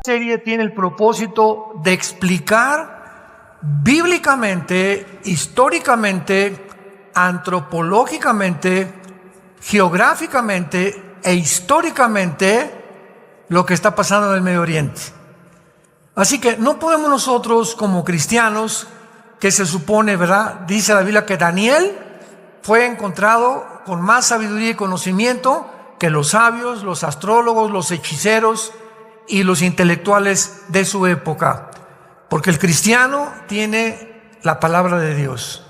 Serie tiene el propósito de explicar bíblicamente, históricamente, antropológicamente, geográficamente e históricamente lo que está pasando en el Medio Oriente. Así que no podemos nosotros como cristianos, que se supone, ¿verdad? Dice la Biblia que Daniel fue encontrado con más sabiduría y conocimiento que los sabios, los astrólogos, los hechiceros y los intelectuales de su época, porque el cristiano tiene la palabra de Dios.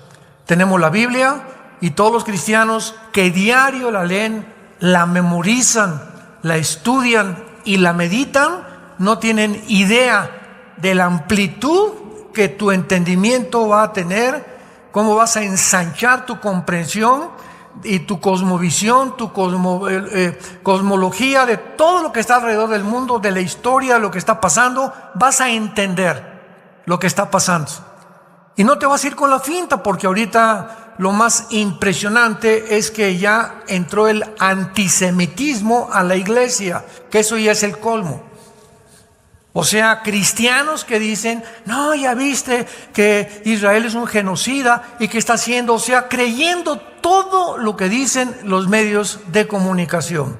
Tenemos la Biblia y todos los cristianos que diario la leen, la memorizan, la estudian y la meditan, no tienen idea de la amplitud que tu entendimiento va a tener, cómo vas a ensanchar tu comprensión y tu cosmovisión, tu cosmología de todo lo que está alrededor del mundo, de la historia, de lo que está pasando. Vas a entender lo que está pasando. Y no te vas a ir con la finta, porque ahorita lo más impresionante es que ya entró el antisemitismo a la iglesia, que eso ya es el colmo. O sea, cristianos que dicen, no, ya viste que Israel es un genocida y que está haciendo, o sea, creyendo todo lo que dicen los medios de comunicación,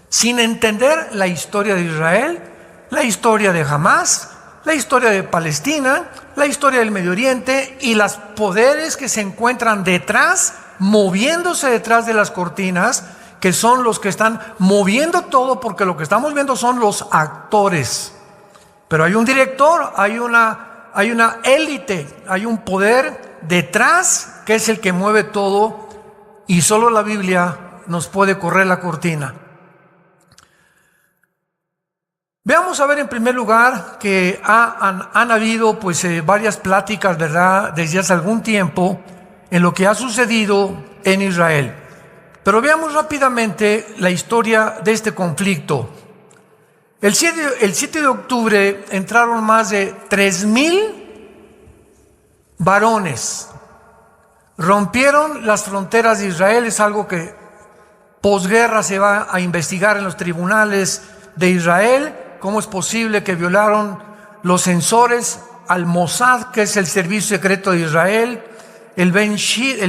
sin entender la historia de Israel, la historia de Hamás, la historia de Palestina, la historia del Medio Oriente y los poderes que se encuentran detrás, moviéndose detrás de las cortinas, que son los que están moviendo todo, porque lo que estamos viendo son los actores. Pero hay un director, hay una élite, hay un poder detrás que es el que mueve todo, y solo la Biblia nos puede correr la cortina. Veamos a ver en primer lugar que han habido varias pláticas, ¿verdad?, desde hace algún tiempo en lo que ha sucedido en Israel. Pero veamos rápidamente la historia de este conflicto. El 7 de octubre entraron más de 3,000 varones. Rompieron las fronteras de Israel. Es algo que posguerra se va a investigar en los tribunales de Israel. ¿Cómo es posible que violaron los censores al Mossad, que es el servicio secreto de Israel, el Binshet,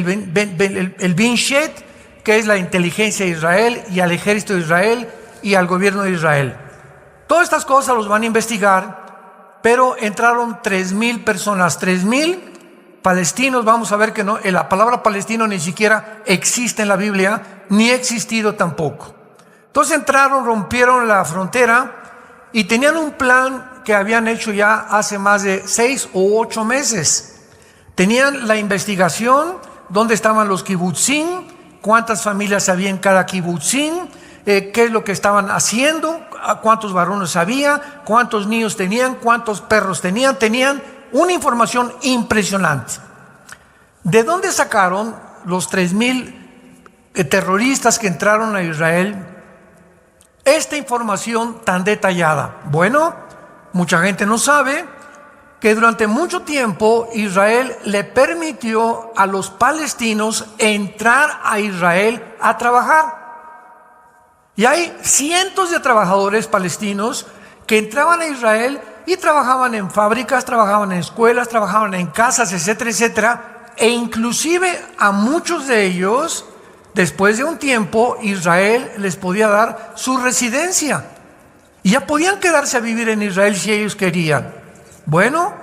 que es la inteligencia de Israel, y al ejército de Israel y al gobierno de Israel? Todas estas cosas los van a investigar, pero entraron 3,000 personas, 3,000 palestinos. Vamos a ver que no, la palabra palestino ni siquiera existe en la Biblia, ni ha existido tampoco. Entonces entraron, rompieron la frontera y tenían un plan que habían hecho ya hace más de 6 o 8 meses. Tenían la investigación, dónde estaban los kibutzim, cuántas familias había en cada kibutzim, qué es lo que estaban haciendo, cuántos varones había, cuántos niños tenían, cuántos perros tenían. Tenían una información impresionante. ¿De dónde sacaron los 3,000 terroristas que entraron a Israel esta información tan detallada? Bueno, mucha gente no sabe que durante mucho tiempo Israel le permitió a los palestinos entrar a Israel a trabajar. Y hay cientos de trabajadores palestinos que entraban a Israel y trabajaban en fábricas, trabajaban en escuelas, trabajaban en casas, etcétera, etcétera. E inclusive a muchos de ellos, después de un tiempo, Israel les podía dar su residencia. Y ya podían quedarse a vivir en Israel si ellos querían. Bueno,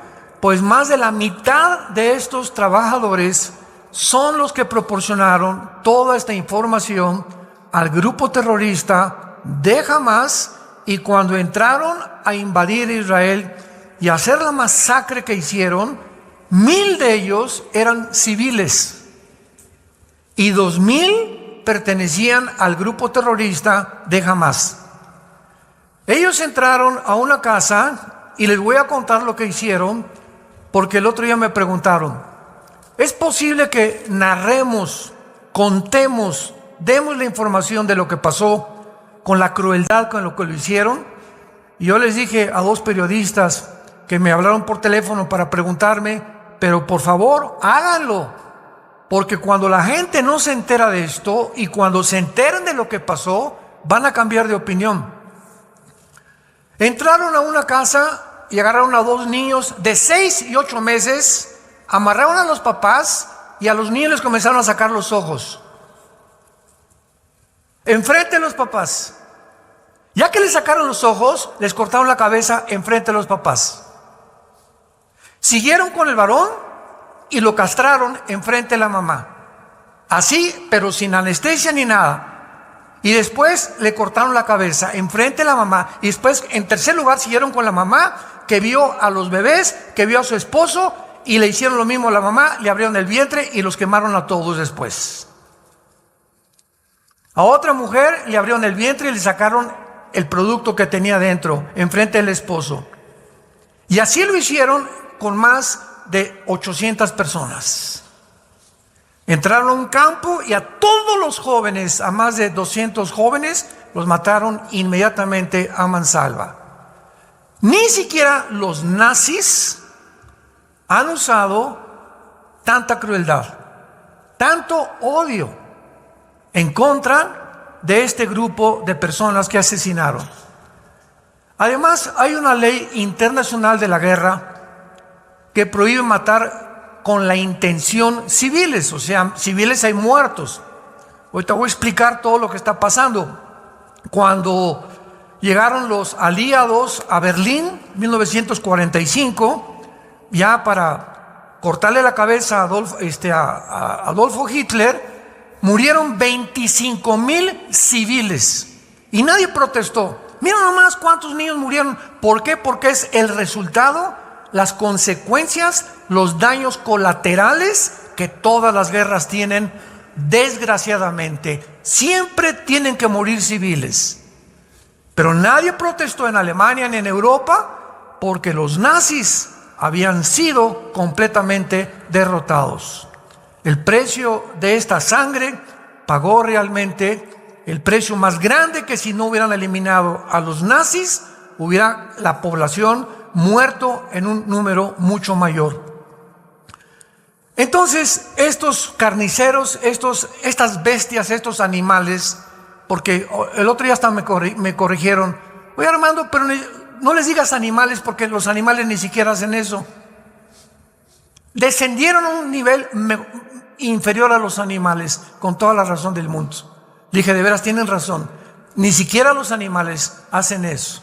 pues más de la mitad de estos trabajadores son los que proporcionaron toda esta información al grupo terrorista de Hamás, y cuando entraron a invadir Israel y a hacer la masacre que hicieron, 1,000 de ellos eran civiles y 2,000 pertenecían al grupo terrorista de Hamás. Ellos entraron a una casa y les voy a contar lo que hicieron, porque el otro día me preguntaron, ¿es posible que narremos, contemos, demos la información de lo que pasó con la crueldad con lo que lo hicieron? Y yo les dije a 2 periodistas que me hablaron por teléfono para preguntarme, pero por favor háganlo, porque cuando la gente no se entera de esto y cuando se enteren de lo que pasó, van a cambiar de opinión. Entraron a una casa y agarraron a 2 niños de 6 y 8 meses, amarraron a los papás y a los niños les comenzaron a sacar los ojos. Enfrente de los papás. Ya que les sacaron los ojos, les cortaron la cabeza enfrente de los papás. Siguieron con el varón y lo castraron enfrente de la mamá. Así, pero sin anestesia ni nada. Y después le cortaron la cabeza enfrente de la mamá. Y después, en tercer lugar, siguieron con la mamá, que vio a los bebés, que vio a su esposo, y le hicieron lo mismo a la mamá, le abrieron el vientre y los quemaron a todos después. A otra mujer le abrieron el vientre y le sacaron el producto que tenía dentro, enfrente del esposo. Y así lo hicieron con más de 800 personas. Entraron a un campo y a todos los jóvenes, a más de 200 jóvenes, los mataron inmediatamente a mansalva. Ni siquiera los nazis han usado tanta crueldad, tanto odio en contra de este grupo de personas que asesinaron. Además, hay una ley internacional de la guerra que prohíbe matar con la intención civiles, o sea, civiles hay muertos. Ahorita voy a explicar todo lo que está pasando. Cuando llegaron los aliados a Berlín, 1945, ya para cortarle la cabeza a Adolfo Hitler, murieron 25,000 civiles y nadie protestó. Miren nomás cuántos niños murieron. ¿Por qué? Porque es el resultado, las consecuencias, los daños colaterales que todas las guerras tienen, desgraciadamente. Siempre tienen que morir civiles. Pero nadie protestó en Alemania ni en Europa porque los nazis habían sido completamente derrotados. El precio de esta sangre pagó realmente el precio más grande, que si no hubieran eliminado a los nazis, hubiera la población muerto en un número mucho mayor. Entonces, estos carniceros, estas bestias, estos animales, porque el otro día hasta me corrigieron, oye Armando, pero no les digas animales porque los animales ni siquiera hacen eso. Descendieron a un nivel inferior a los animales, con toda la razón del mundo. Dije, de veras tienen razón, ni siquiera los animales hacen eso.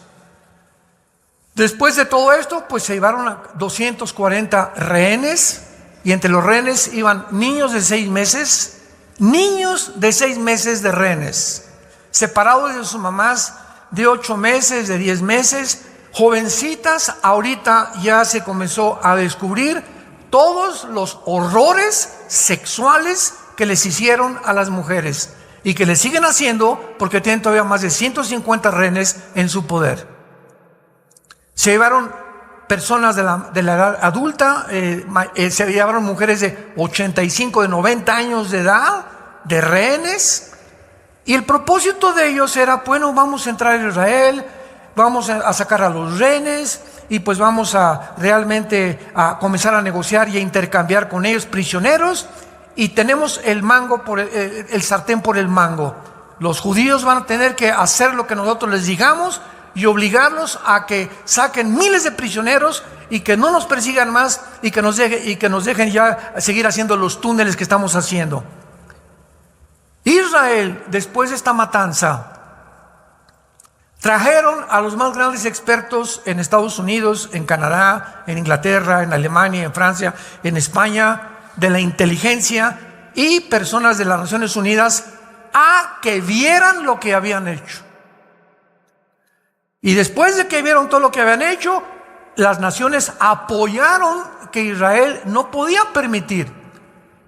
Después de todo esto, pues se llevaron a 240 rehenes, y entre los rehenes iban niños de 6 meses, de rehenes, separados de sus mamás de 8 meses, de 10 meses, jovencitas. Ahorita ya se comenzó a descubrir todos los horrores sexuales que les hicieron a las mujeres y que les siguen haciendo, porque tienen todavía más de 150 rehenes en su poder. Se llevaron personas de la edad adulta, se llevaron mujeres de 85, de 90 años de edad, de rehenes, y el propósito de ellos era, bueno, vamos a entrar a Israel, vamos a sacar a los rehenes, y pues vamos a realmente a comenzar a negociar y a intercambiar con ellos prisioneros, y tenemos el mango el sartén por el mango. Los judíos van a tener que hacer lo que nosotros les digamos y obligarlos a que saquen miles de prisioneros y que no nos persigan más y que nos dejen ya seguir haciendo los túneles que estamos haciendo. Israel, después de esta matanza, trajeron a los más grandes expertos en Estados Unidos, en Canadá, en Inglaterra, en Alemania, en Francia, en España, de la inteligencia y personas de las Naciones Unidas a que vieran lo que habían hecho. Y después de que vieron todo lo que habían hecho, las naciones apoyaron que Israel no podía permitir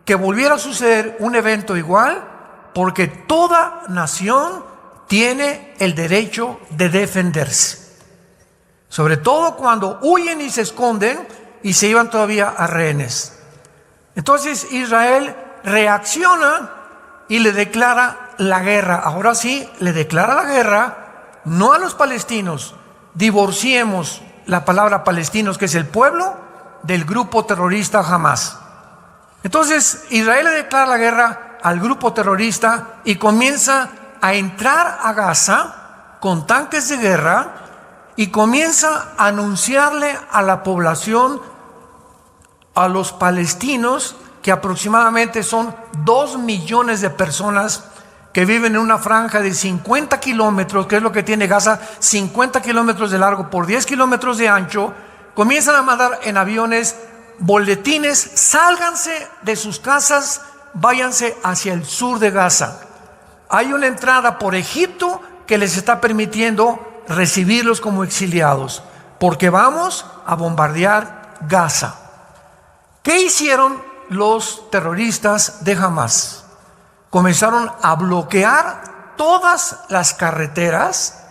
que volviera a suceder un evento igual, porque toda nación tiene el derecho de defenderse, sobre todo cuando huyen y se esconden y se llevan todavía a rehenes. Entonces Israel reacciona y le declara la guerra. Ahora sí, le declara la guerra no a los palestinos. Divorciemos la palabra palestinos, que es el pueblo, del grupo terrorista Hamas. Entonces Israel le declara la guerra al grupo terrorista y comienza a entrar a Gaza con tanques de guerra y comienza a anunciarle a la población, a los palestinos, que aproximadamente son 2 millones de personas que viven en una franja de 50 kilómetros, que es lo que tiene Gaza, 50 kilómetros de largo por 10 kilómetros de ancho. Comienzan a mandar en aviones boletines: sálganse de sus casas, váyanse hacia el sur de Gaza. Hay una entrada por Egipto que les está permitiendo recibirlos como exiliados, porque vamos a bombardear Gaza. ¿Qué hicieron los terroristas de Hamás? Comenzaron a bloquear todas las carreteras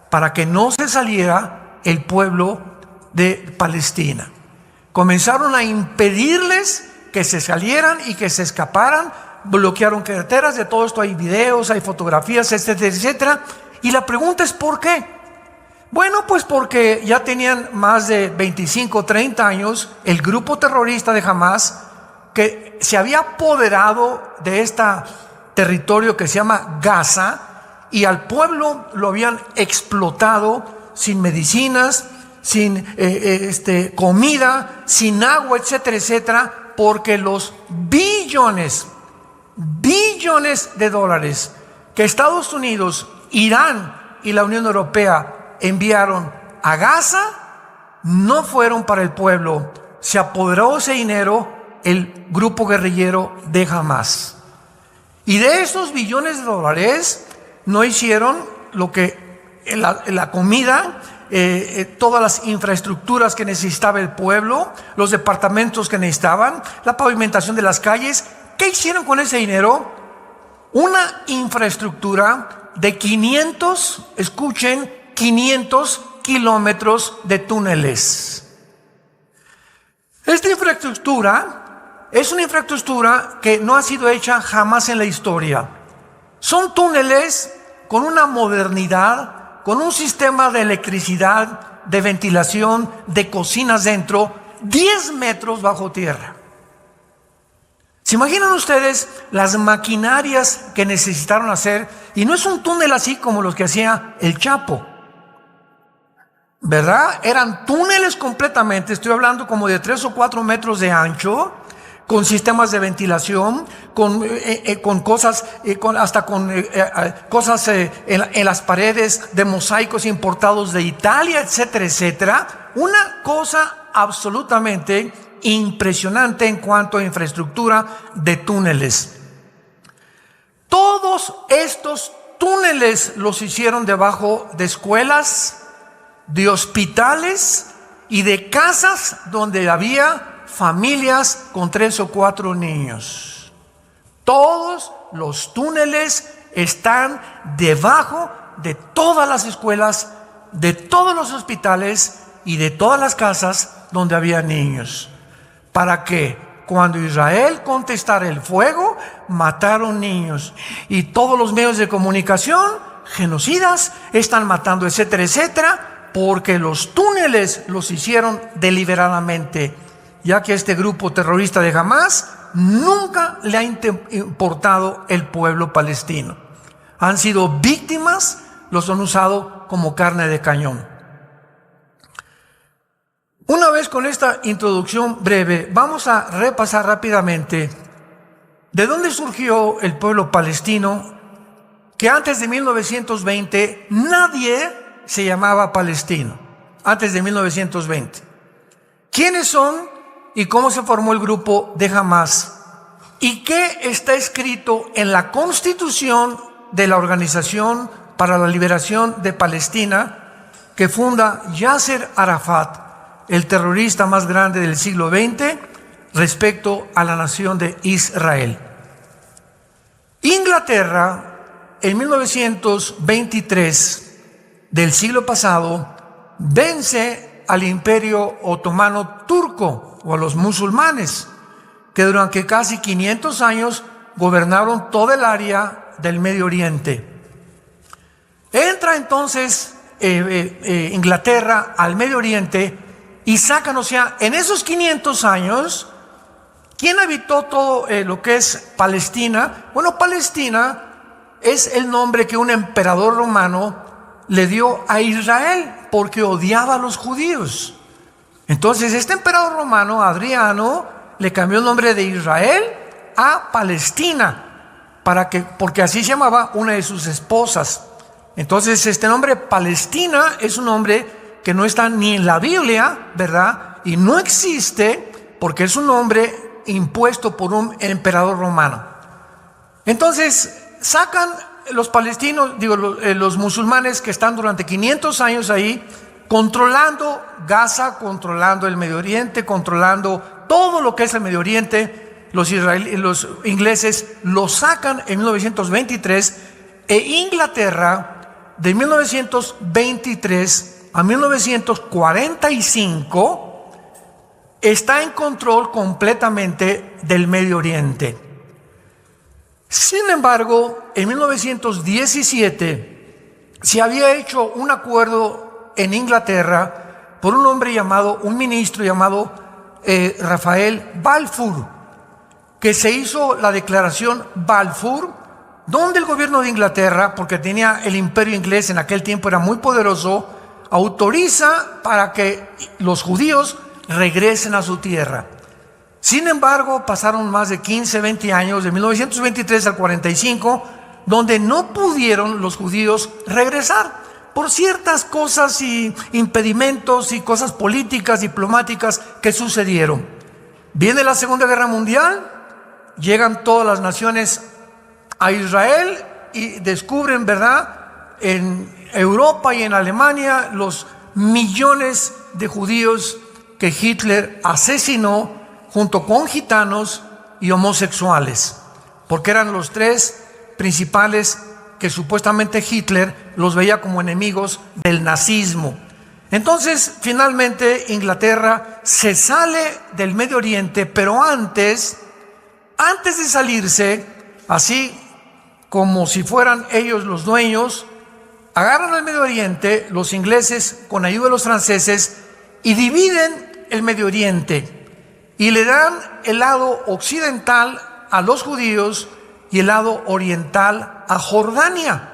para que no se saliera el pueblo de Palestina. Comenzaron a impedirles que se salieran y que se escaparan. Bloquearon carreteras. De todo esto hay videos, hay fotografías, etcétera, etcétera. Y la pregunta es ¿por qué? Bueno, pues porque ya tenían más de 25, 30 años el grupo terrorista de Hamás, que se había apoderado de este territorio que se llama Gaza, y al pueblo lo habían explotado sin medicinas, sin comida, sin agua, etcétera, etcétera, porque los billones de dólares que Estados Unidos, Irán y la Unión Europea enviaron a Gaza no fueron para el pueblo. Se apoderó ese dinero el grupo guerrillero de Hamás. Y de esos billones de dólares no hicieron lo que la comida, todas las infraestructuras que necesitaba el pueblo, los departamentos que necesitaban, la pavimentación de las calles. ¿Qué hicieron con ese dinero? Una infraestructura de 500, escuchen, 500 kilómetros de túneles. Esta infraestructura es una infraestructura que no ha sido hecha jamás en la historia. Son túneles con una modernidad, con un sistema de electricidad, de ventilación, de cocinas dentro, 10 metros bajo tierra. ¿Se imaginan ustedes las maquinarias que necesitaron hacer? Y no es un túnel así como los que hacía el Chapo, ¿verdad? Eran túneles completamente, estoy hablando como de 3 o 4 metros de ancho, con sistemas de ventilación, con cosas, cosas en las paredes de mosaicos importados de Italia, etcétera, etcétera. Una cosa absolutamente impresionante en cuanto a infraestructura de túneles. Todos estos túneles los hicieron debajo de escuelas, de hospitales y de casas donde había familias con 3 o 4 niños. Todos los túneles están debajo de todas las escuelas, de todos los hospitales y de todas las casas donde había niños, para que cuando Israel contestara el fuego, mataron niños. Y todos los medios de comunicación, genocidas, están matando, etcétera, etcétera, porque los túneles los hicieron deliberadamente, ya que este grupo terrorista de Hamás nunca le ha importado el pueblo palestino. Han sido víctimas, los han usado como carne de cañón. Una vez con esta introducción breve, vamos a repasar rápidamente de dónde surgió el pueblo palestino, que antes de 1920 nadie se llamaba palestino, antes de 1920. ¿Quiénes son y cómo se formó el grupo de Hamás? ¿Y qué está escrito en la Constitución de la Organización para la Liberación de Palestina, que funda Yasser Arafat, el terrorista más grande del siglo XX, respecto a la nación de Israel? Inglaterra, en 1923 del siglo pasado, vence al Imperio Otomano Turco, o a los musulmanes, que durante casi 500 años gobernaron toda el área del Medio Oriente. Entra entonces Inglaterra al Medio Oriente y sacan, o sea, en esos 500 años, ¿quién habitó todo lo que es Palestina? Bueno, Palestina es el nombre que un emperador romano le dio a Israel porque odiaba a los judíos. Entonces este emperador romano, Adriano, le cambió el nombre de Israel a Palestina, porque así se llamaba una de sus esposas. Entonces este nombre Palestina es un nombre que no está ni en la Biblia, ¿verdad? Y no existe porque es un nombre impuesto por un emperador romano. Entonces sacan los palestinos, los musulmanes que están durante 500 años ahí, controlando Gaza, controlando el Medio Oriente, controlando todo lo que es el Medio Oriente. Los ingleses lo sacan en 1923 e Inglaterra de 1923 a 1945 está en control completamente del Medio Oriente. Sin embargo, en 1917 se había hecho un acuerdo en Inglaterra por un ministro llamado Rafael Balfour, que se hizo la declaración Balfour, donde el gobierno de Inglaterra, porque tenía el imperio inglés en aquel tiempo, era muy poderoso, autoriza para que los judíos regresen a su tierra. Sin embargo, pasaron más de 15, 20 años, de 1923 al 45, donde no pudieron los judíos regresar por ciertas cosas y impedimentos y cosas políticas, diplomáticas que sucedieron. Viene la Segunda Guerra Mundial, llegan todas las naciones a Israel y descubren, ¿verdad?, en Europa y en Alemania los millones de judíos que Hitler asesinó junto con gitanos y homosexuales, porque eran los tres principales que supuestamente Hitler los veía como enemigos del nazismo. Entonces, finalmente, Inglaterra se sale del Medio Oriente, pero antes de salirse, así como si fueran ellos los dueños, agarran el Medio Oriente, los ingleses con ayuda de los franceses, y dividen el Medio Oriente y le dan el lado occidental a los judíos y el lado oriental a Jordania.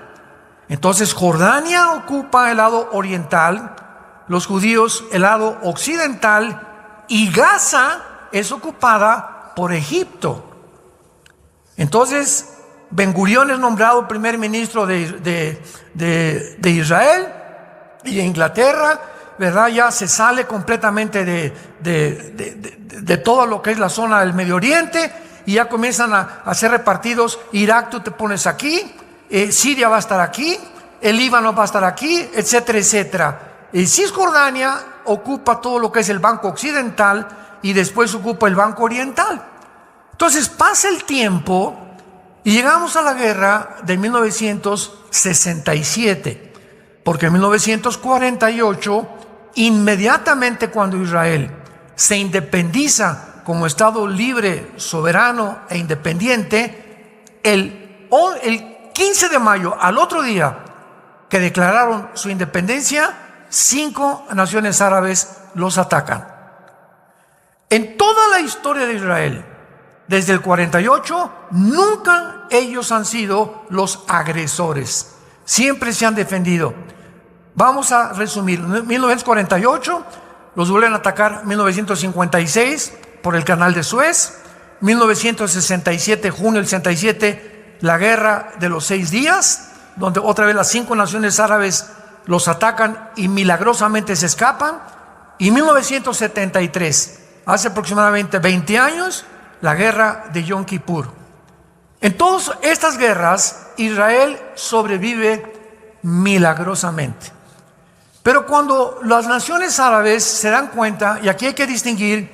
Entonces Jordania ocupa el lado oriental, los judíos el lado occidental, y Gaza es ocupada por Egipto. Entonces Ben Gurión es nombrado primer ministro de Israel, y Inglaterra, ¿verdad?, ya se sale completamente de todo lo que es la zona del Medio Oriente, y ya comienzan a ser repartidos. Irak tú te pones aquí, Siria va a estar aquí, el Líbano va a estar aquí, etcétera, etcétera. Y Cisjordania ocupa todo lo que es el banco occidental y después ocupa el banco oriental. Entonces pasa el tiempo y llegamos a la guerra de 1967, porque en 1948, inmediatamente cuando Israel se independiza como Estado libre, soberano e independiente, el 15 de mayo, al otro día que declararon su independencia, 5 naciones árabes los atacan. En toda la historia de Israel, desde el 48, nunca ellos han sido los agresores. Siempre se han defendido. Vamos a resumir. En 1948 los vuelven a atacar. 1956 por el canal de Suez. 1967, junio del 67, la guerra de los 6 días, donde otra vez las 5 naciones árabes los atacan y milagrosamente se escapan. Y 1973, hace aproximadamente 20 años, la guerra de Yom Kippur. En todas estas guerras, Israel sobrevive milagrosamente. Pero cuando las naciones árabes se dan cuenta, y aquí hay que distinguir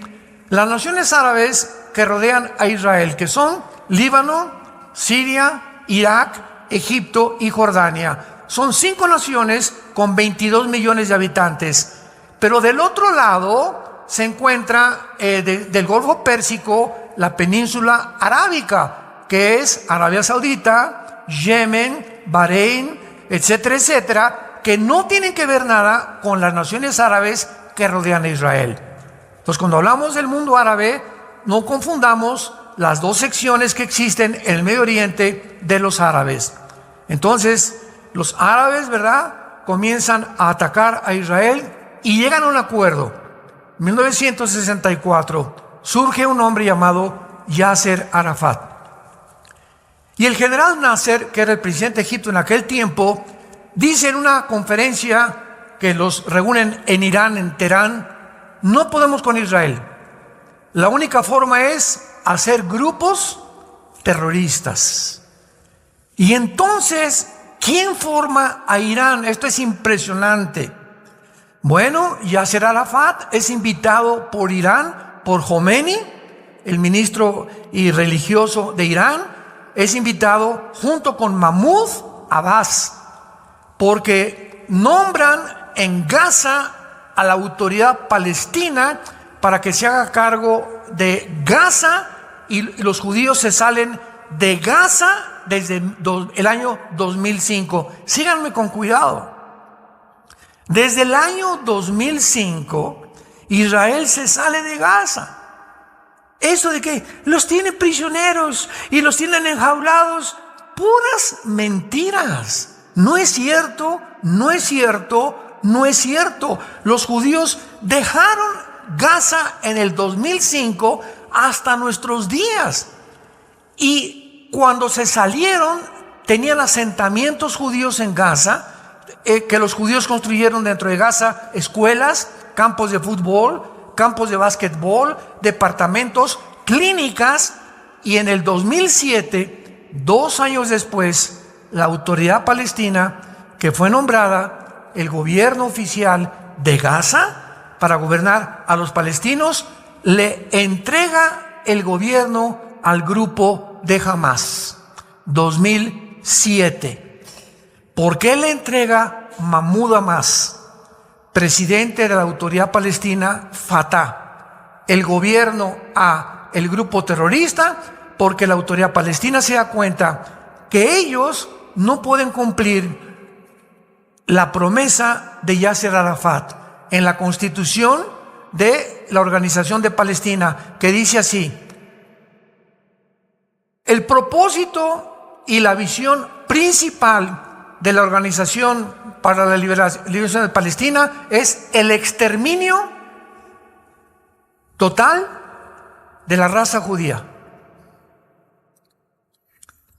las naciones árabes que rodean a Israel, que son Líbano, Siria, Irak, Egipto y Jordania. Son 5 naciones con 22 millones de habitantes. Pero del otro lado se encuentra del Golfo Pérsico la península arábica, que es Arabia Saudita, Yemen, Bahrein, etcétera, etcétera, que no tienen que ver nada con las naciones árabes que rodean a Israel. Entonces, cuando hablamos del mundo árabe, no confundamos las dos secciones que existen en el Medio Oriente de los árabes. Entonces, los árabes, ¿verdad?, comienzan a atacar a Israel y llegan a un acuerdo. En 1964 surge un hombre llamado Yasser Arafat. Y el general Nasser, que era el presidente de Egipto en aquel tiempo, dice en una conferencia que los reúnen en Irán, en Teherán: no podemos con Israel. La única forma es hacer grupos terroristas. Y entonces, ¿quién forma a Irán? Esto es impresionante. Bueno, Yasser Arafat es invitado por Irán, por Khomeini, el ministro y religioso de Irán, es invitado junto con Mahmoud Abbas, porque nombran en Gaza a la autoridad palestina para que se haga cargo de Gaza, y los judíos se salen de Gaza desde el año 2005. Síganme con cuidado. Desde el año 2005, Israel se sale de Gaza. Eso de que los tiene prisioneros y los tienen enjaulados, puras mentiras. No es cierto, no es cierto, no es cierto. Los judíos dejaron Gaza en el 2005 hasta nuestros días. Y cuando se salieron, tenían asentamientos judíos en Gaza, que los judíos construyeron dentro de Gaza escuelas, campos de fútbol, campos de básquetbol, departamentos, clínicas. Y en el 2007, 2 años después, la autoridad palestina, que fue nombrada el gobierno oficial de Gaza para gobernar a los palestinos, le entrega el gobierno al grupo de Hamas. 2007. ¿Por qué le entrega Mahmoud Abbas, presidente de la autoridad palestina, Fatah, el gobierno a el grupo terrorista? Porque la autoridad palestina se da cuenta que ellos no pueden cumplir la promesa de Yasser Arafat en la constitución de la Organización de Palestina, que dice así: el propósito y la visión principal de la Organización para la Liberación de Palestina es el exterminio total de la raza judía.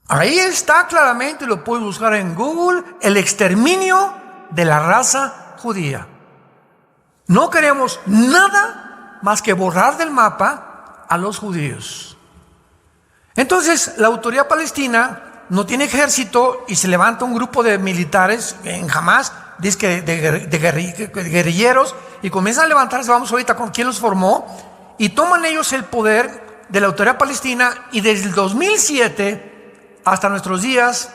Ahí está claramente, lo puedes buscar en Google, el exterminio de la raza judía. No queremos nada más que borrar del mapa a los judíos. Entonces, la autoridad palestina no tiene ejército y se levanta un grupo de militares en Hamas, dice de guerrilleros, y comienzan a levantarse. Vamos ahorita con quién los formó, y toman ellos el poder de la autoridad palestina. Y desde el 2007 hasta nuestros días,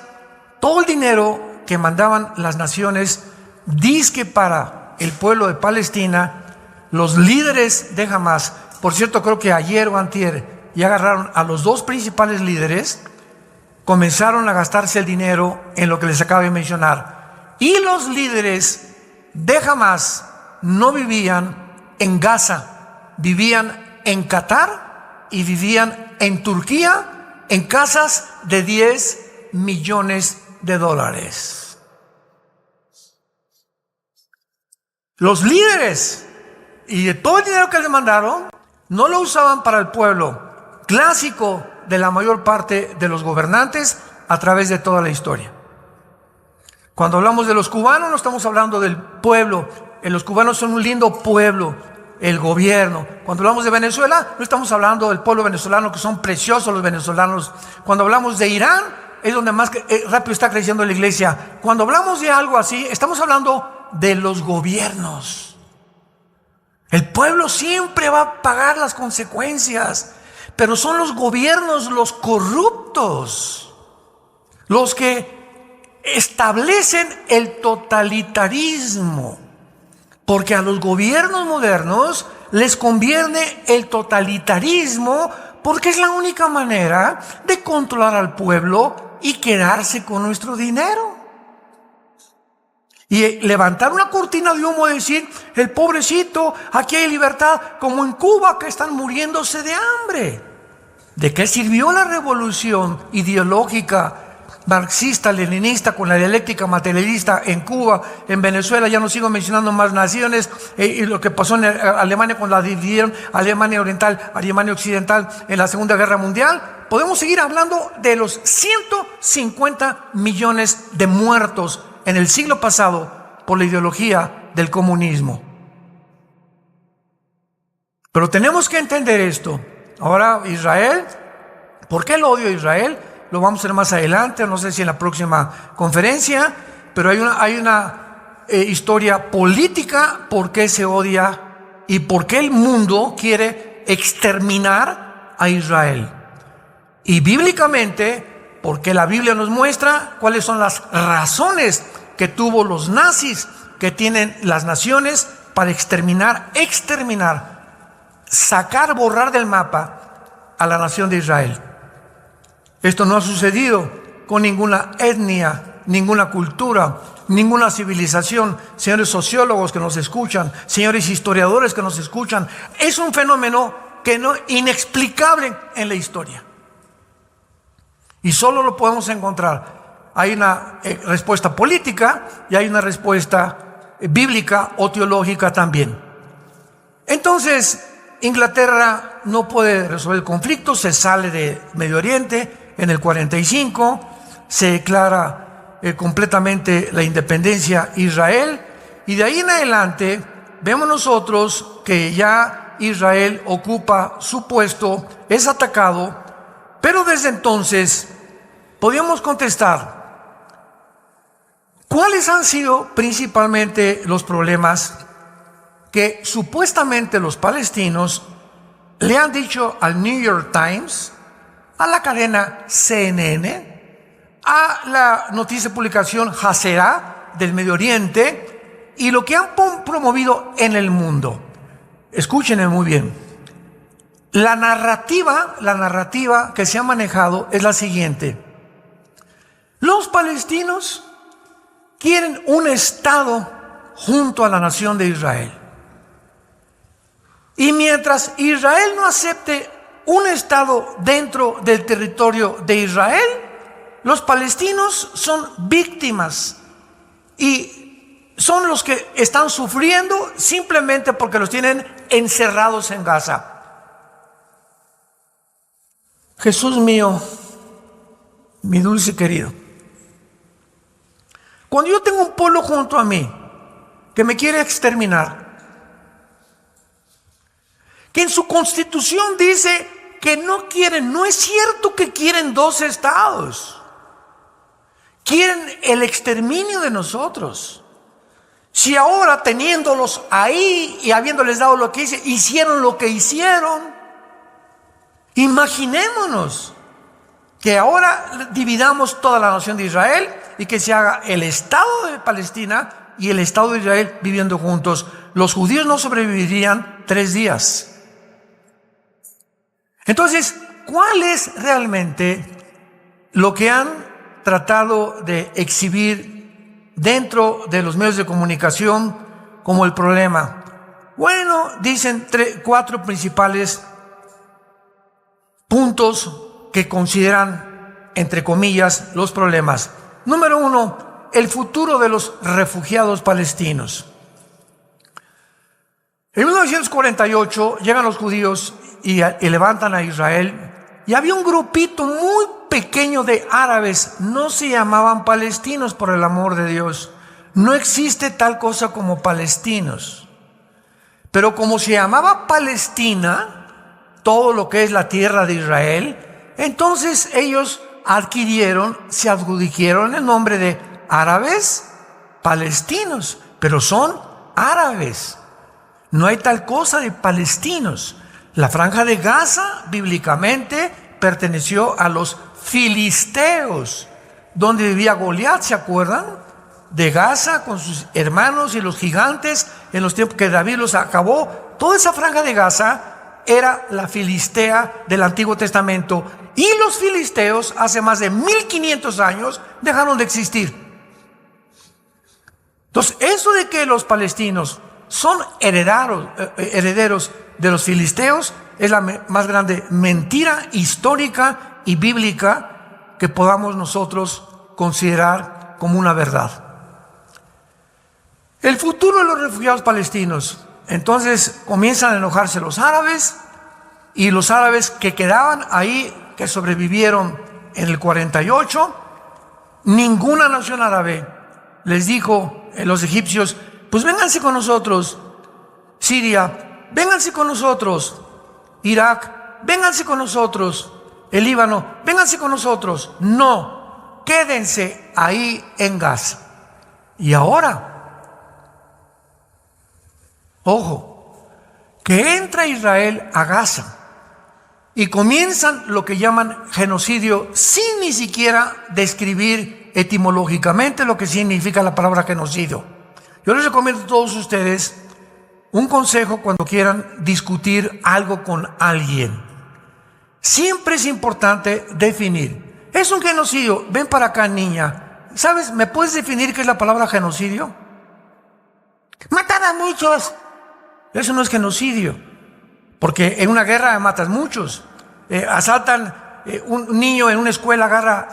todo el dinero que mandaban las naciones dizque para el pueblo de Palestina, los líderes de Hamas, por cierto, creo que ayer o antier ya agarraron a los 2 principales líderes, comenzaron a gastarse el dinero en lo que les acabo de mencionar. Y los líderes de Hamas no vivían en Gaza, vivían en Qatar y vivían en Turquía, en casas de $10 millones. Los líderes, y de todo el dinero que les mandaron, no lo usaban para el pueblo, clásico de la mayor parte de los gobernantes a través de toda la historia. Cuando hablamos de los cubanos, no estamos hablando del pueblo. Los cubanos son un lindo pueblo, el gobierno. Cuando hablamos de Venezuela, no estamos hablando del pueblo venezolano, que son preciosos los venezolanos. Cuando hablamos de Irán, es donde más rápido está creciendo la iglesia. Cuando hablamos de algo así, estamos hablando de los gobiernos. El pueblo siempre va a pagar las consecuencias, pero son los gobiernos, los corruptos, los que establecen el totalitarismo, porque a los gobiernos modernos les conviene el totalitarismo, porque es la única manera de controlar al pueblo y quedarse con nuestro dinero. Y levantar una cortina de humo y decir, el pobrecito, aquí hay libertad, como en Cuba, que están muriéndose de hambre. ¿De qué sirvió la revolución ideológica marxista, leninista, con la dialéctica materialista en Cuba, en Venezuela, ya no sigo mencionando más naciones, y lo que pasó en Alemania cuando la dividieron, Alemania Oriental, Alemania Occidental en la Segunda Guerra Mundial. Podemos seguir hablando de los 150 millones de muertos en el siglo pasado por la ideología del comunismo. Pero tenemos que entender esto. Ahora Israel, ¿por qué el odio a Israel? Lo vamos a ver más adelante, no sé si en la próxima conferencia, pero hay una historia política por qué se odia y por qué el mundo quiere exterminar a Israel. Y bíblicamente, porque la Biblia nos muestra cuáles son las razones que tuvo los nazis, que tienen las naciones para exterminar, sacar, borrar del mapa a la nación de Israel. Esto no ha sucedido con ninguna etnia, ninguna cultura, ninguna civilización. Señores sociólogos que nos escuchan, señores historiadores que nos escuchan, es un fenómeno inexplicable en la historia. Y solo lo podemos encontrar. Hay una respuesta política y hay una respuesta bíblica o teológica también. Entonces, Inglaterra no puede resolver el conflicto, se sale de Medio Oriente. En el 45 se declara completamente la independencia Israel, y de ahí en adelante vemos nosotros que ya Israel ocupa su puesto, es atacado, pero desde entonces podíamos contestar cuáles han sido principalmente los problemas que supuestamente los palestinos le han dicho al New York Times, a la cadena CNN, a la noticia de publicación Hasera del Medio Oriente y lo que han promovido en el mundo. Escúchenme muy bien. La narrativa que se ha manejado es la siguiente. Los palestinos quieren un Estado junto a la nación de Israel. Y mientras Israel no acepte un Estado dentro del territorio de Israel, los palestinos son víctimas y son los que están sufriendo simplemente porque los tienen encerrados en Gaza. Jesús mío, mi dulce querido, cuando yo tengo un pueblo junto a mí que me quiere exterminar, que en su constitución dice que no quieren, no es cierto que quieren dos estados, quieren el exterminio de nosotros. Si ahora teniéndolos ahí y habiéndoles dado lo que hicieron lo que hicieron, imaginémonos que ahora dividamos toda la nación de Israel y que se haga el Estado de Palestina y el Estado de Israel viviendo juntos. Los judíos no sobrevivirían 3 días. Entonces, ¿cuál es realmente lo que han tratado de exhibir dentro de los medios de comunicación como el problema? Bueno, dicen 4 principales puntos que consideran, entre comillas, los problemas. Número 1, el futuro de los refugiados palestinos. En 1948 llegan los judíos y levantan a Israel, y había un grupito muy pequeño de árabes, no se llamaban palestinos, por el amor de Dios, no existe tal cosa como palestinos, pero como se llamaba Palestina, todo lo que es la tierra de Israel, entonces ellos se adjudicaron el nombre de árabes palestinos, pero son árabes, no hay tal cosa de palestinos. La franja de Gaza, bíblicamente, perteneció a los filisteos, donde vivía Goliat, ¿se acuerdan? De Gaza, con sus hermanos y los gigantes, en los tiempos que David los acabó. Toda esa franja de Gaza era la filistea del Antiguo Testamento. Y los filisteos, hace más de 1500 años, dejaron de existir. Entonces, eso de que los palestinos son herederos de los filisteos es la más grande mentira histórica y bíblica que podamos nosotros considerar como una verdad. El futuro de los refugiados palestinos. Entonces comienzan a enojarse los árabes, y los árabes que quedaban ahí, que sobrevivieron en el 48, ninguna nación árabe les dijo a los egipcios: pues vénganse con nosotros. Siria, vénganse con nosotros. Irak, vénganse con nosotros. El Líbano, vénganse con nosotros. No, quédense ahí en Gaza. Y ahora, ojo, que entra Israel a Gaza y comienzan lo que llaman genocidio, sin ni siquiera describir etimológicamente lo que significa la palabra genocidio. Yo les recomiendo a todos ustedes un consejo cuando quieran discutir algo con alguien. Siempre es importante definir. ¿Es un genocidio? Ven para acá, niña. ¿Sabes? ¿Me puedes definir qué es la palabra genocidio? Matar a muchos. Eso no es genocidio, porque en una guerra matas muchos. Asaltan un niño en una escuela, agarra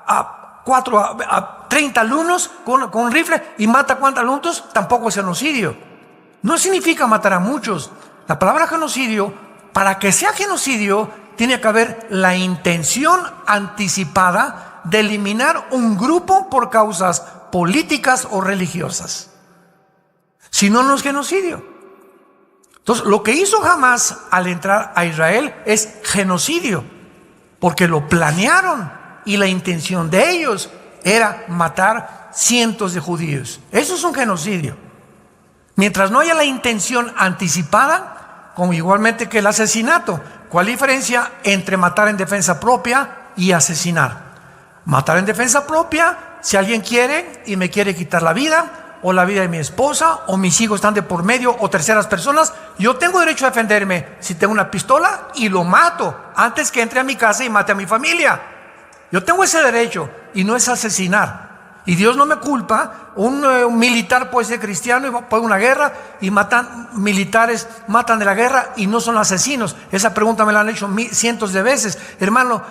a 30 alumnos con un rifle y mata ¿cuántos alumnos? Tampoco es genocidio. No significa matar a muchos. La palabra genocidio, para que sea genocidio, tiene que haber la intención anticipada de eliminar un grupo por causas políticas o religiosas. Si no, no es genocidio. Entonces, lo que hizo Hamás al entrar a Israel es genocidio, porque lo planearon y la intención de ellos era matar cientos de judíos. Eso es un genocidio. Mientras no haya la intención anticipada, como igualmente que el asesinato. ¿Cuál diferencia entre matar en defensa propia y asesinar? Matar en defensa propia, si alguien quiere y me quiere quitar la vida, o la vida de mi esposa, o mis hijos están de por medio, o terceras personas, yo tengo derecho a defenderme si tengo una pistola y lo mato antes que entre a mi casa y mate a mi familia. Yo tengo ese derecho, y no es asesinar. Y Dios no me culpa. Un militar puede ser cristiano y va a una guerra y militares matan de la guerra y no son asesinos. Esa pregunta me la han hecho cientos de veces. Hermano,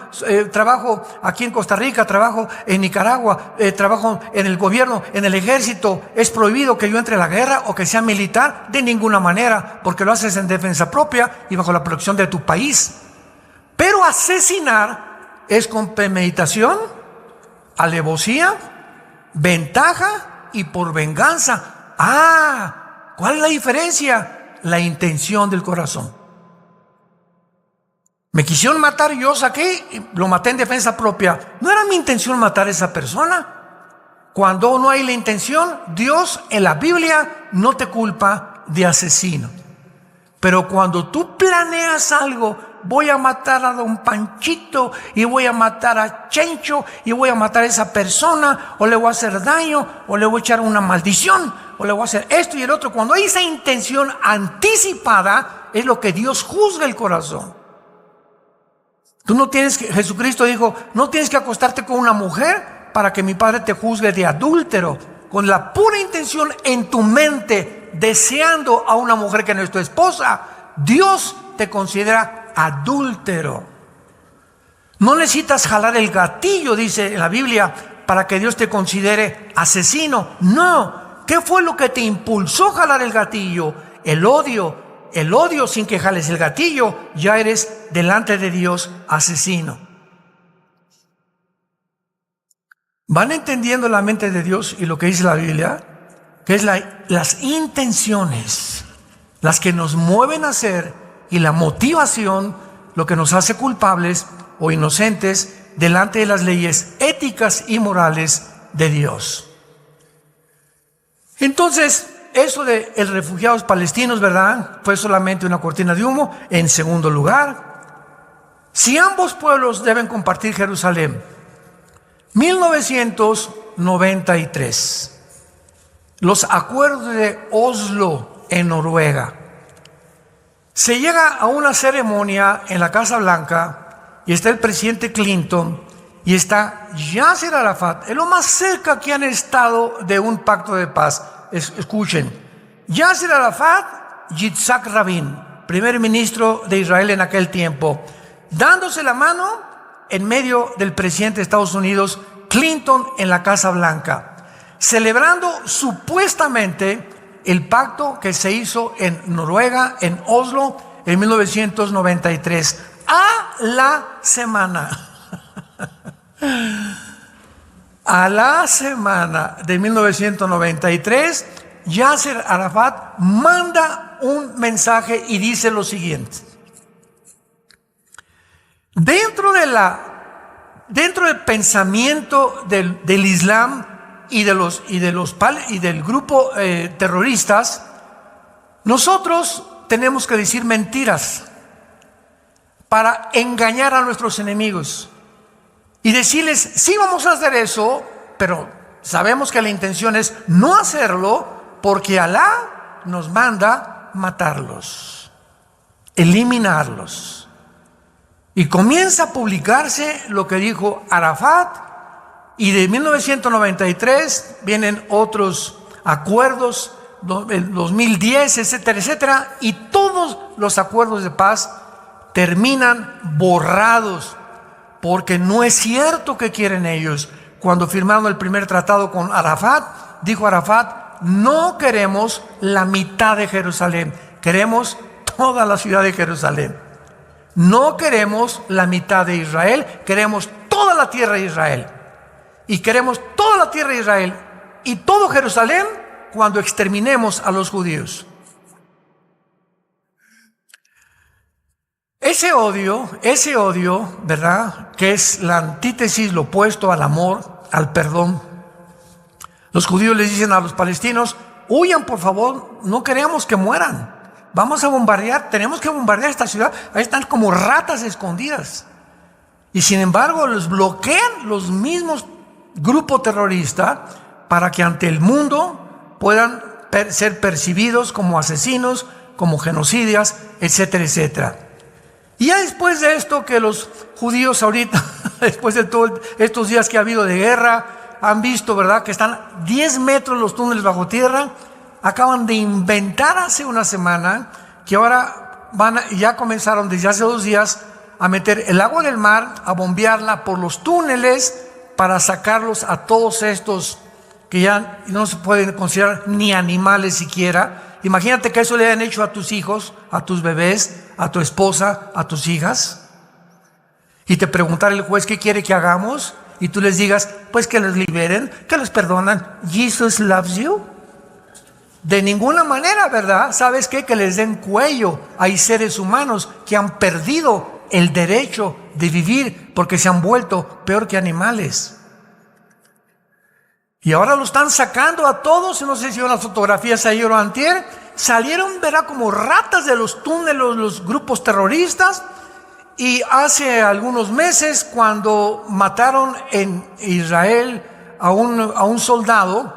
trabajo aquí en Costa Rica, trabajo en Nicaragua, trabajo en el gobierno, en el ejército. ¿Es prohibido que yo entre a la guerra o que sea militar? De ninguna manera, porque lo haces en defensa propia y bajo la protección de tu país. Pero asesinar es con premeditación, alevosía, ventaja y por venganza. ¿Cuál es la diferencia? La intención del corazón. Me quisieron matar, yo saqué y lo maté en defensa propia. No era mi intención matar a esa persona. Cuando no hay la intención, Dios en la Biblia no te culpa de asesino. Pero cuando tú planeas algo, voy a matar a don Panchito y voy a matar a Chencho y voy a matar a esa persona, o le voy a hacer daño, o le voy a echar una maldición, o le voy a hacer esto y el otro. Cuando hay esa intención anticipada, es lo que Dios juzga el corazón. Tú no tienes que, Jesucristo dijo, no tienes que acostarte con una mujer para que mi Padre te juzgue de adúltero. Con la pura intención en tu mente, deseando a una mujer que no es tu esposa, Dios te considera adúltero. No necesitas jalar el gatillo, dice en la Biblia, para que Dios te considere asesino. No. ¿Qué fue lo que te impulsó a jalar el gatillo? El odio. El odio, sin que jales el gatillo, ya eres delante de Dios asesino. ¿Van entendiendo la mente de Dios y lo que dice la Biblia? Que es las intenciones las que nos mueven a hacer, y la motivación lo que nos hace culpables o inocentes delante de las leyes éticas y morales de Dios. Entonces, eso de los refugiados palestinos, ¿verdad?, fue solamente una cortina de humo. En segundo lugar, si ambos pueblos deben compartir Jerusalén, 1993, los acuerdos de Oslo en Noruega. Se llega a una ceremonia en la Casa Blanca y está el presidente Clinton y está Yasser Arafat. Es lo más cerca que han estado de un pacto de paz. Escuchen, Yasser Arafat, Yitzhak Rabin, primer ministro de Israel en aquel tiempo, dándose la mano en medio del presidente de Estados Unidos, Clinton en la Casa Blanca, celebrando supuestamente el pacto que se hizo en Noruega, en Oslo, en 1993. A la semana de 1993, Yasser Arafat manda un mensaje y dice lo siguiente: dentro del pensamiento del Islam y del grupo terroristas, nosotros tenemos que decir mentiras para engañar a nuestros enemigos y decirles, sí, vamos a hacer eso, pero sabemos que la intención es no hacerlo porque Alá nos manda matarlos, eliminarlos. Y comienza a publicarse lo que dijo Arafat, y de 1993 vienen otros acuerdos, el 2010, etcétera, etcétera, y todos los acuerdos de paz terminan borrados, porque no es cierto que quieren ellos. Cuando firmaron el primer tratado con Arafat, dijo Arafat, no queremos la mitad de Jerusalén, queremos toda la ciudad de Jerusalén. No queremos la mitad de Israel, queremos toda la tierra de Israel. Y queremos toda la tierra de Israel y todo Jerusalén cuando exterminemos a los judíos. Ese odio, ¿verdad?, que es la antítesis, lo opuesto al amor, al perdón. Los judíos les dicen a los palestinos, huyan por favor, no queremos que mueran. Vamos a bombardear, tenemos que bombardear esta ciudad. Ahí están como ratas escondidas. Y sin embargo los bloquean los mismos grupos terroristas para que ante el mundo puedan ser percibidos como asesinos, como genocidas, etcétera, etcétera. Y ya después de esto, que los judíos ahorita, después de todos estos días que ha habido de guerra, han visto, ¿verdad?, que están 10 metros los túneles bajo tierra. Acaban de inventar hace una semana que ahora ya comenzaron desde hace 2 días a meter el agua del mar, a bombearla por los túneles para sacarlos a todos estos que ya no se pueden considerar ni animales siquiera. Imagínate que eso le hayan hecho a tus hijos, a tus bebés, a tu esposa, a tus hijas. Y te preguntara el juez qué quiere que hagamos y tú les digas, pues que los liberen, que los perdonan. Jesus loves you. De ninguna manera, ¿verdad? ¿Sabes qué? Que les den cuello. Hay seres humanos que han perdido el derecho de vivir porque se han vuelto peor que animales. Y ahora lo están sacando a todos. No sé si vieron las fotografías ayer o antier. Salieron, verá, como ratas de los túneles los grupos terroristas. Y hace algunos meses, cuando mataron en Israel a un soldado,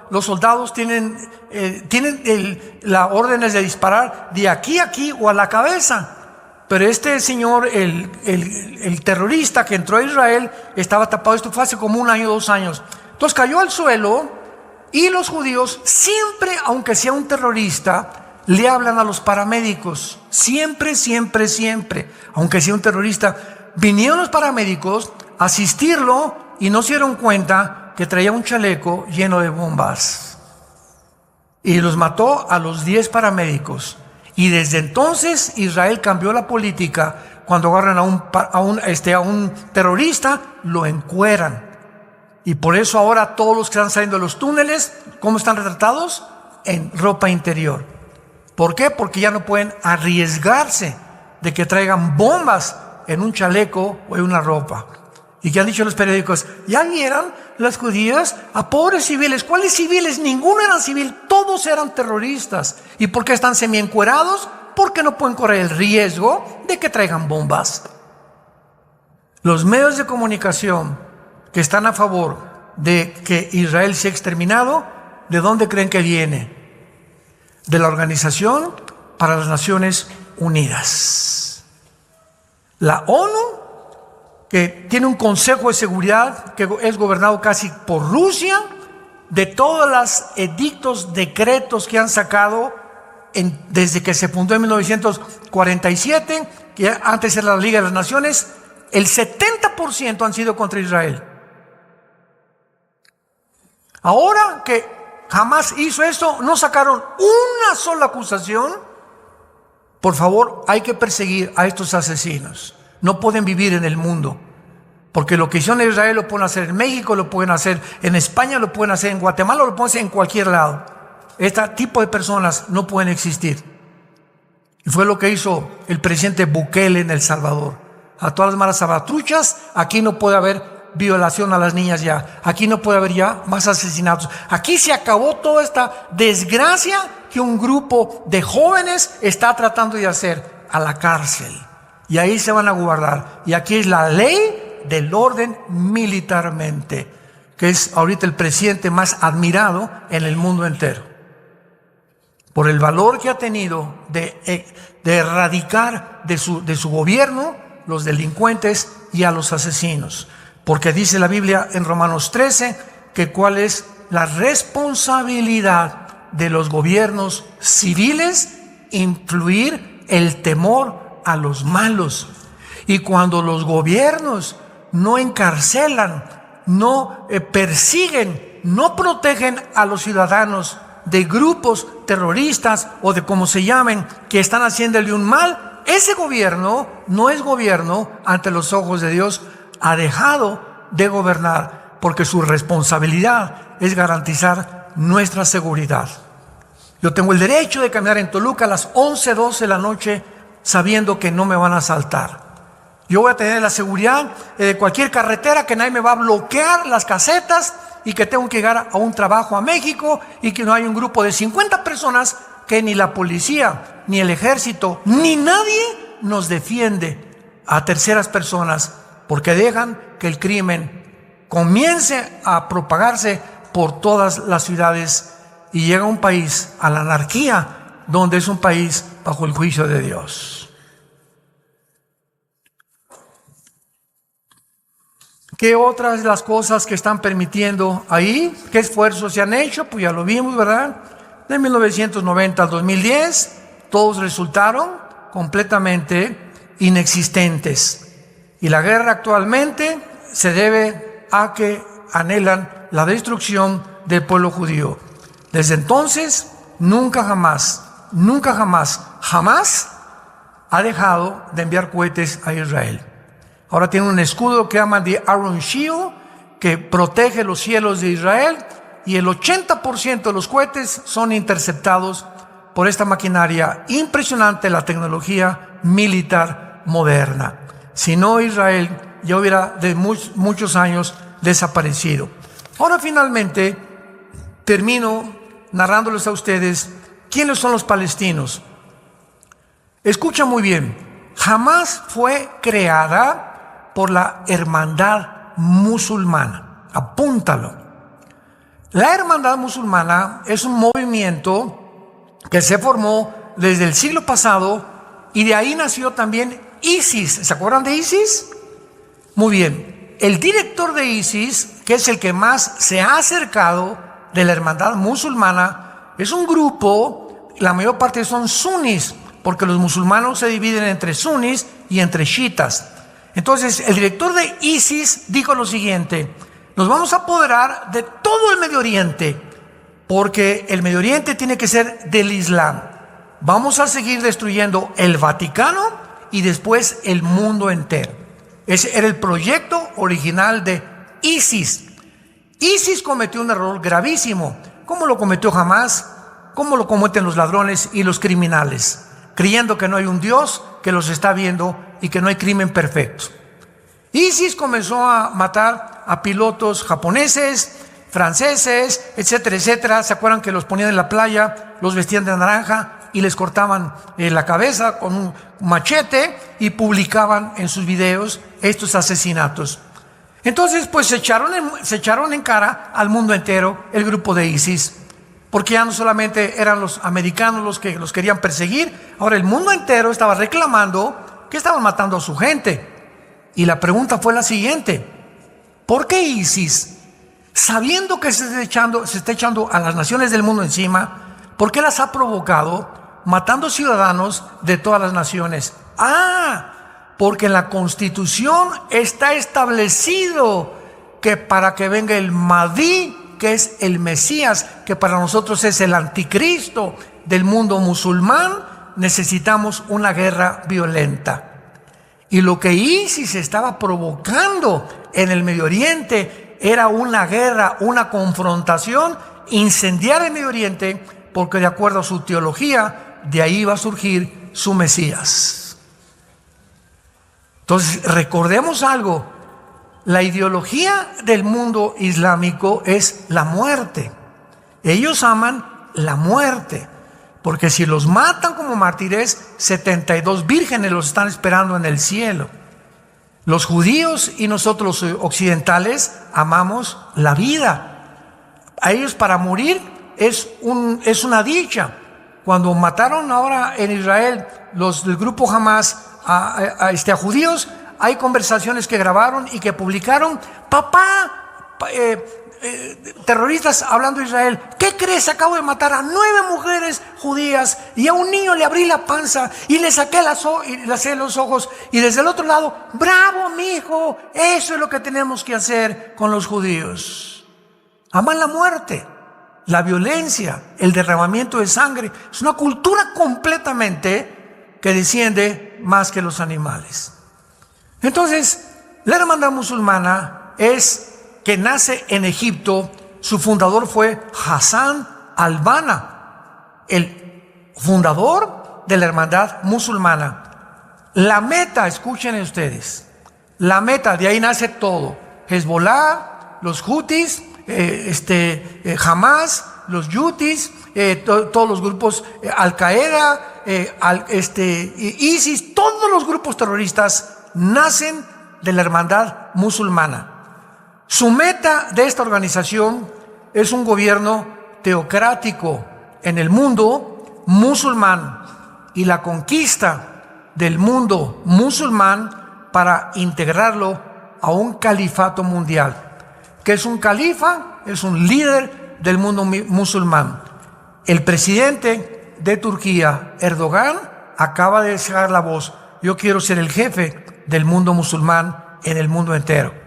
los soldados tienen las órdenes de disparar de aquí a aquí o a la cabeza. Pero este señor, el terrorista que entró a Israel, estaba tapado. Esto fue hace como 1 año, 2 años. Entonces cayó al suelo y los judíos siempre, aunque sea un terrorista, le hablan a los paramédicos. Siempre, siempre, siempre. Aunque sea un terrorista, vinieron los paramédicos a asistirlo y no se dieron cuenta que traía un chaleco lleno de bombas. Y los mató a los 10 paramédicos. Y desde entonces Israel cambió la política. Cuando agarran a un terrorista, lo encueran. Y por eso ahora todos los que están saliendo de los túneles, ¿cómo están retratados? En ropa interior. ¿Por qué? Porque ya no pueden arriesgarse de que traigan bombas en un chaleco o en una ropa. ¿Y qué han dicho los periódicos? Ya vieron los judíos a pobres civiles. ¿Cuáles civiles? Ninguno era civil, todos eran terroristas. ¿Y por qué están semiencuerados? Porque no pueden correr el riesgo de que traigan bombas. Los medios de comunicación que están a favor de que Israel sea exterminado, ¿de dónde creen que viene? De la Organización para las Naciones Unidas. La ONU, que tiene un Consejo de Seguridad que es gobernado casi por Rusia, de todos los edictos, decretos que han sacado desde que se fundó en 1947, que antes era la Liga de las Naciones, El 70% han sido contra Israel. Ahora que Hamás hizo esto, no sacaron una sola acusación. Por favor, hay que perseguir a estos asesinos. No pueden vivir en el mundo. Porque lo que hicieron en Israel lo pueden hacer en México, lo pueden hacer en España, lo pueden hacer en Guatemala, lo pueden hacer en cualquier lado. Este tipo de personas no pueden existir. Y fue lo que hizo el presidente Bukele en El Salvador. A todas las malas salvatruchas, aquí no puede haber violación a las niñas ya. Aquí no puede haber ya más asesinatos. Aquí se acabó toda esta desgracia que un grupo de jóvenes está tratando de hacer, a la cárcel. Y ahí se van a guardar. Y aquí es la ley del orden militarmente, que es ahorita el presidente más admirado en el mundo entero, por el valor que ha tenido de erradicar de su gobierno los delincuentes y a los asesinos. Porque dice la Biblia en Romanos 13 que cuál es la responsabilidad de los gobiernos civiles: influir el temor a los malos. Y cuando los gobiernos no encarcelan, no persiguen, no protegen a los ciudadanos de grupos terroristas o de como se llamen, que están haciéndole un mal, ese gobierno no es gobierno ante los ojos de Dios. Ha dejado de gobernar, porque su responsabilidad es garantizar nuestra seguridad. Yo tengo el derecho de caminar en Toluca a las 11, 12 de la noche sabiendo que no me van a asaltar. Yo voy a tener la seguridad de cualquier carretera, que nadie me va a bloquear las casetas, y que tengo que llegar a un trabajo a México y que no hay un grupo de 50 personas que ni la policía, ni el ejército, ni nadie nos defiende a terceras personas, porque dejan que el crimen comience a propagarse por todas las ciudades y llega a un país, a la anarquía, donde es un país bajo el juicio de Dios. ¿Qué otras de las cosas que están permitiendo ahí? ¿Qué esfuerzos se han hecho? Pues ya lo vimos, ¿verdad? De 1990 al 2010, todos resultaron completamente inexistentes. Y la guerra actualmente se debe a que anhelan la destrucción del pueblo judío. Desde entonces, nunca jamás ha dejado de enviar cohetes a Israel. Ahora tiene un escudo que llaman de Iron Shield, que protege los cielos de Israel, y el 80% de los cohetes son interceptados por esta maquinaria impresionante, la tecnología militar moderna. Si no, Israel ya hubiera de muchos años desaparecido. Ahora finalmente termino narrándoles a ustedes quiénes son los palestinos. Escucha muy bien, jamás fue creada por la hermandad musulmana. Apúntalo. La hermandad musulmana es un movimiento que se formó desde el siglo pasado, y de ahí nació también ISIS. ¿Se acuerdan de ISIS? Muy bien. El director de ISIS, que es el que más se ha acercado de la hermandad musulmana, es un grupo, la mayor parte son sunis, porque los musulmanes se dividen entre sunis y entre chiitas. Entonces, el director de ISIS dijo lo siguiente: nos vamos a apoderar de todo el Medio Oriente, porque el Medio Oriente tiene que ser del Islam. Vamos a seguir destruyendo el Vaticano y después el mundo entero. Ese era el proyecto original de ISIS. ISIS cometió un error gravísimo, como lo cometió Hamás, como lo cometen los ladrones y los criminales, creyendo que no hay un Dios que los está viendo y que no hay crimen perfecto. ISIS comenzó a matar a pilotos japoneses, franceses, etcétera, etcétera. ¿Se acuerdan que los ponían en la playa, los vestían de naranja y les cortaban la cabeza con un machete y publicaban en sus videos estos asesinatos? Entonces, pues se echaron en cara al mundo entero el grupo de ISIS, porque ya no solamente eran los americanos los que los querían perseguir, ahora el mundo entero estaba reclamando que estaban matando a su gente. Y la pregunta fue la siguiente: ¿por qué ISIS, sabiendo que se está echando a las naciones del mundo encima, por qué las ha provocado matando ciudadanos de todas las naciones? porque en la Constitución está establecido que para que venga el Mahdi, que es el Mesías, que para nosotros es el anticristo del mundo musulmán, necesitamos una guerra violenta. Y lo que ISIS estaba provocando en el Medio Oriente era una guerra, una confrontación, incendiar el Medio Oriente, porque de acuerdo a su teología, de ahí va a surgir su Mesías. Entonces, recordemos algo: la ideología del mundo islámico es la muerte. Ellos aman la muerte, porque si los matan como mártires, 72 vírgenes los están esperando en el cielo. Los judíos y nosotros los occidentales amamos la vida. A ellos para morir es una dicha. Cuando mataron ahora en Israel los del grupo Hamas a judíos, hay conversaciones que grabaron y que publicaron. Terroristas hablando de Israel, ¿qué crees? Acabo de matar a 9 mujeres judías y a un niño le abrí la panza y le saqué los ojos. Y desde el otro lado, bravo mijo, eso es lo que tenemos que hacer con los judíos. Aman la muerte, la violencia, el derramamiento de sangre. Es una cultura completamente que desciende más que los animales. Entonces, la hermandad musulmana que nace en Egipto. Su fundador fue Hassan al-Banna, el fundador de la hermandad musulmana. La meta, escuchen ustedes, la meta, de ahí nace todo: Hezbollah, los Houthis, Hamas, los Yutis, todos los grupos, Al-Qaeda, ISIS, todos los grupos terroristas nacen de la hermandad musulmana. Su meta de esta organización es un gobierno teocrático en el mundo musulmán y la conquista del mundo musulmán para integrarlo a un califato mundial. ¿Qué es un califa? Es un líder del mundo musulmán. El presidente de Turquía, Erdogan, acaba de dejar la voz: yo quiero ser el jefe del mundo musulmán en el mundo entero.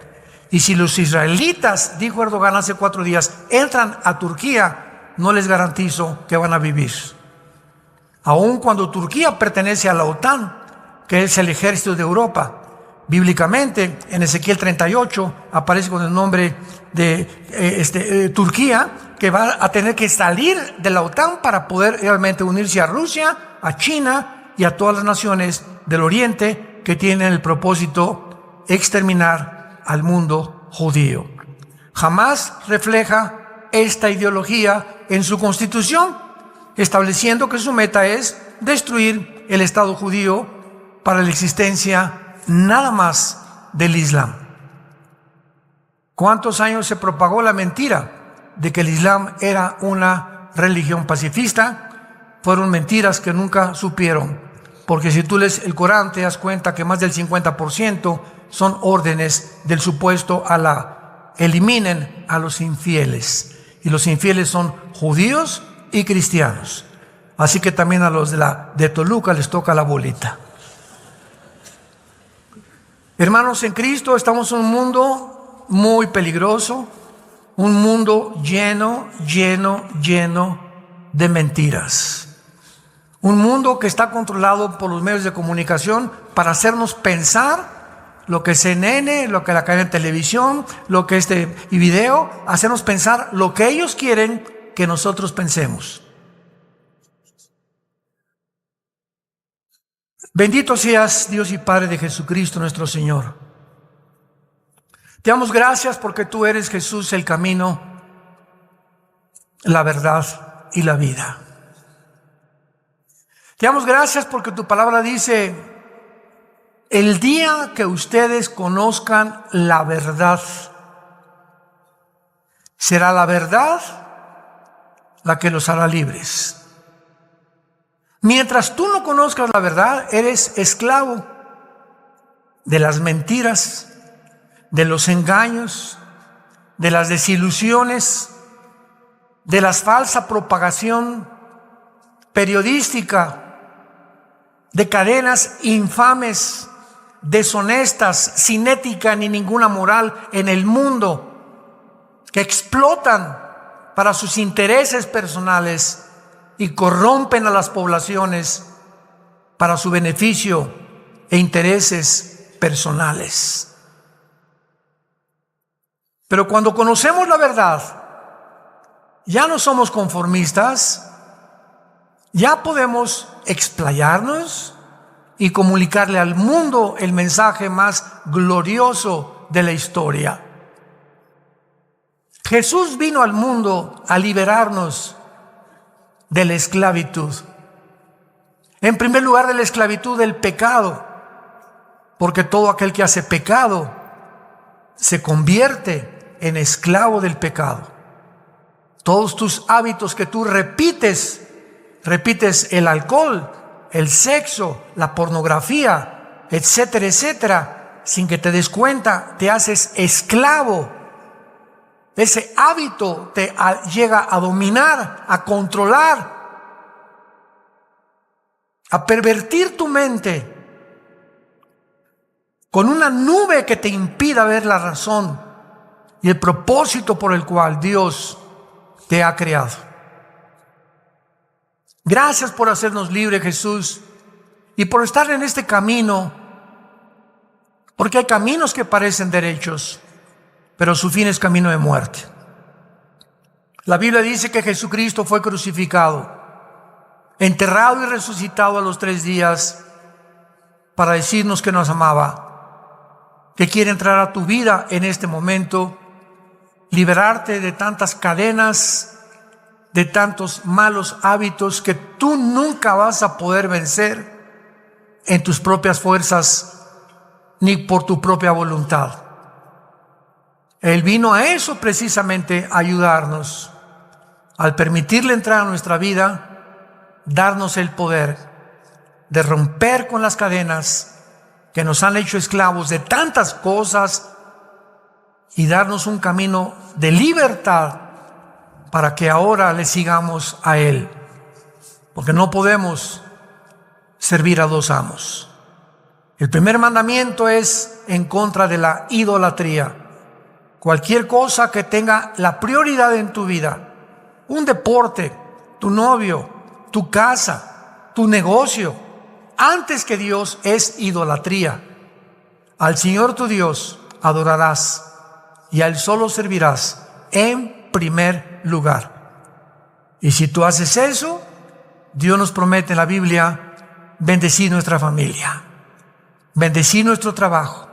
Y si los israelitas, dijo Erdogan hace 4 días, entran a Turquía, no les garantizo que van a vivir. Aun cuando Turquía pertenece a la OTAN, que es el ejército de Europa. Bíblicamente, en Ezequiel 38, aparece con el nombre de Turquía, que va a tener que salir de la OTAN para poder realmente unirse a Rusia, a China y a todas las naciones del Oriente que tienen el propósito de exterminar al mundo judío. Jamás refleja esta ideología en su constitución, estableciendo que su meta es destruir el Estado judío para la existencia nada más del Islam. ¿Cuántos años se propagó la mentira de que el Islam era una religión pacifista? Fueron mentiras que nunca supieron, porque si tú lees el Corán te das cuenta que más del 50% son órdenes del supuesto Alá: eliminen a los infieles. Y los infieles son judíos y cristianos. Así que también a los de Toluca les toca la bolita. Hermanos en Cristo, estamos en un mundo muy peligroso, un mundo lleno de mentiras. Un mundo que está controlado por los medios de comunicación para hacernos pensar lo que CNN, lo que la cadena de televisión, lo que y video, hacernos pensar lo que ellos quieren que nosotros pensemos. Bendito seas, Dios y Padre de Jesucristo nuestro Señor. Te damos gracias porque tú eres, Jesús, el camino, la verdad y la vida. Te damos gracias porque tu palabra dice: el día que ustedes conozcan la verdad, será la verdad la que los hará libres. Mientras tú no conozcas la verdad, eres esclavo de las mentiras, de los engaños, de las desilusiones, de la falsa propagación periodística, de cadenas infames deshonestas, sin ética ni ninguna moral en el mundo, que explotan para sus intereses personales y corrompen a las poblaciones para su beneficio e intereses personales. Pero cuando conocemos la verdad, ya no somos conformistas, ya podemos explayarnos y comunicarle al mundo el mensaje más glorioso de la historia. Jesús vino al mundo a liberarnos de la esclavitud. En primer lugar, de la esclavitud del pecado, porque todo aquel que hace pecado se convierte en esclavo del pecado. Todos tus hábitos que tú repites el alcohol, el sexo, la pornografía, etcétera, etcétera, sin que te des cuenta, te haces esclavo. Ese hábito te llega a dominar, a controlar, a pervertir tu mente con una nube que te impida ver la razón y el propósito por el cual Dios te ha creado. Gracias por hacernos libres, Jesús, y por estar en este camino, porque hay caminos que parecen derechos, pero su fin es camino de muerte. La Biblia dice que Jesucristo fue crucificado, enterrado y resucitado a los 3 días para decirnos que nos amaba, que quiere entrar a tu vida en este momento, liberarte de tantas cadenas, de tantos malos hábitos que tú nunca vas a poder vencer en tus propias fuerzas ni por tu propia voluntad. Él vino a eso precisamente, a ayudarnos, al permitirle entrar a nuestra vida, darnos el poder de romper con las cadenas que nos han hecho esclavos de tantas cosas y darnos un camino de libertad para que ahora le sigamos a Él, porque no podemos servir a 2 amos. El primer mandamiento es en contra de la idolatría. Cualquier cosa que tenga la prioridad en tu vida, un deporte, tu novio, tu casa, tu negocio, antes que Dios, es idolatría. Al Señor tu Dios adorarás y a Él solo servirás en primer lugar. Y si tú haces eso, Dios nos promete en la Biblia bendecir nuestra familia, bendecir nuestro trabajo,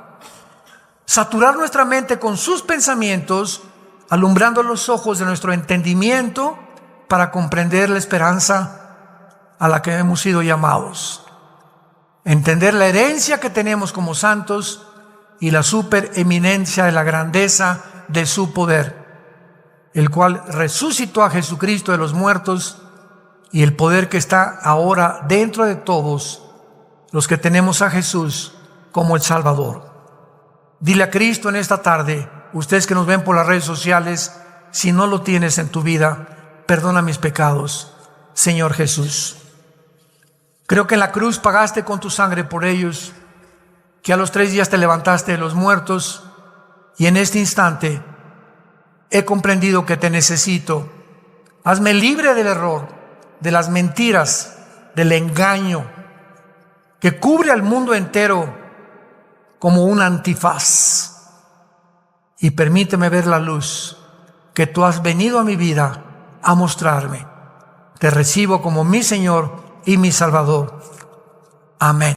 saturar nuestra mente con sus pensamientos, alumbrando los ojos de nuestro entendimiento para comprender la esperanza a la que hemos sido llamados, entender la herencia que tenemos como santos y la supereminencia de la grandeza de su poder, el cual resucitó a Jesucristo de los muertos, y el poder que está ahora dentro de todos los que tenemos a Jesús como el Salvador. Dile a Cristo en esta tarde, ustedes que nos ven por las redes sociales, si no lo tienes en tu vida, perdona mis pecados, Señor Jesús. Creo que en la cruz pagaste con tu sangre por ellos, que a los 3 días te levantaste de los muertos, y en este instante he comprendido que te necesito. Hazme libre del error, de las mentiras, del engaño que cubre al mundo entero como un antifaz, y permíteme ver la luz que tú has venido a mi vida a mostrarme. Te recibo como mi Señor y mi Salvador. Amén.